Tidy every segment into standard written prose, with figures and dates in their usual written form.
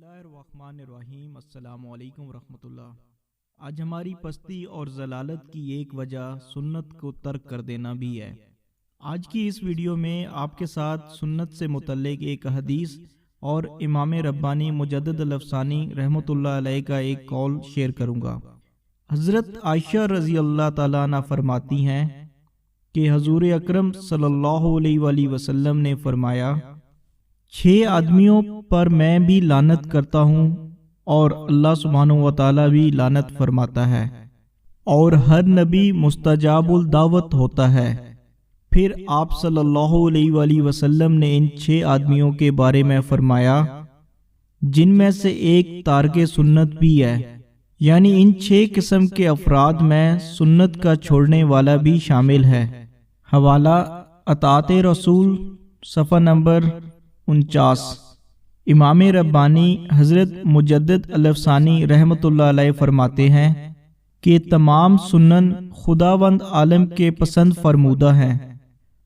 اللہ الرحمن الرحیم۔ السلام علیکم ورحمۃ اللہ۔ آج ہماری پستی اور ضلالت کی ایک وجہ سنت کو ترک کر دینا بھی ہے۔ آج کی اس ویڈیو میں آپ کے ساتھ سنت سے متعلق ایک حدیث اور امام ربانی مجدد الافسانی رحمۃ اللہ علیہ کا ایک قول شیئر کروں گا۔ حضرت عائشہ رضی اللہ تعالیٰ عنہ فرماتی ہیں کہ حضور اکرم صلی اللہ علیہ وآلہ وسلم نے فرمایا، 6 آدمیوں پر میں بھی لعنت کرتا ہوں اور اللہ سبحانہ و تعالیٰ بھی لعنت فرماتا ہے، اور ہر نبی مستجاب الدعوت ہوتا ہے۔ پھر آپ صلی اللہ علیہ وآلہ وسلم نے ان 6 آدمیوں کے بارے میں فرمایا جن میں سے ایک تارک سنت بھی ہے، یعنی ان 6 قسم کے افراد میں سنت کا چھوڑنے والا بھی شامل ہے۔ حوالہ اطاعت رسول، صفحہ نمبر 49۔ امام ربانی حضرت مجدد الافسانی رحمۃ اللہ علیہ فرماتے ہیں کہ تمام سنن خداوند عالم کے پسند فرمودہ ہیں،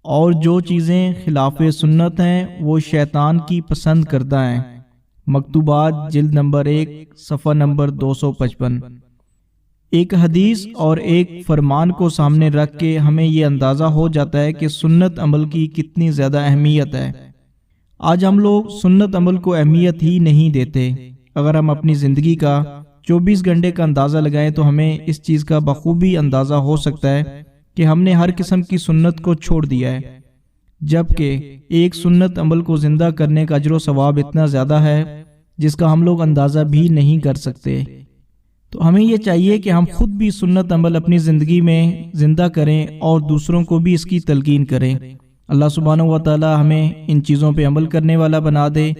اور جو چیزیں خلاف سنت ہیں وہ شیطان کی پسند کردہ ہیں۔ مکتوبات جلد نمبر 1 صفحہ نمبر 255۔ ایک حدیث اور ایک فرمان کو سامنے رکھ کے ہمیں یہ اندازہ ہو جاتا ہے کہ سنت عمل کی کتنی زیادہ اہمیت ہے۔ آج ہم لوگ سنت عمل کو اہمیت ہی نہیں دیتے۔ اگر ہم اپنی زندگی کا 24 گھنٹے کا اندازہ لگائیں تو ہمیں اس چیز کا بخوبی اندازہ ہو سکتا ہے کہ ہم نے ہر قسم کی سنت کو چھوڑ دیا ہے، جبکہ ایک سنت عمل کو زندہ کرنے کا اجر و ثواب اتنا زیادہ ہے جس کا ہم لوگ اندازہ بھی نہیں کر سکتے۔ تو ہمیں یہ چاہیے کہ ہم خود بھی سنت عمل اپنی زندگی میں زندہ کریں اور دوسروں کو بھی اس کی تلقین کریں۔ اللہ سبحانہ و تعالی ہمیں ان چیزوں پہ عمل کرنے والا بنا دے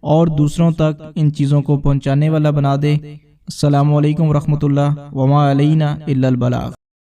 اور دوسروں تک ان چیزوں کو پہنچانے والا بنا دے۔ السلام علیکم ورحمۃ اللہ، وما علینا الا البلاغ۔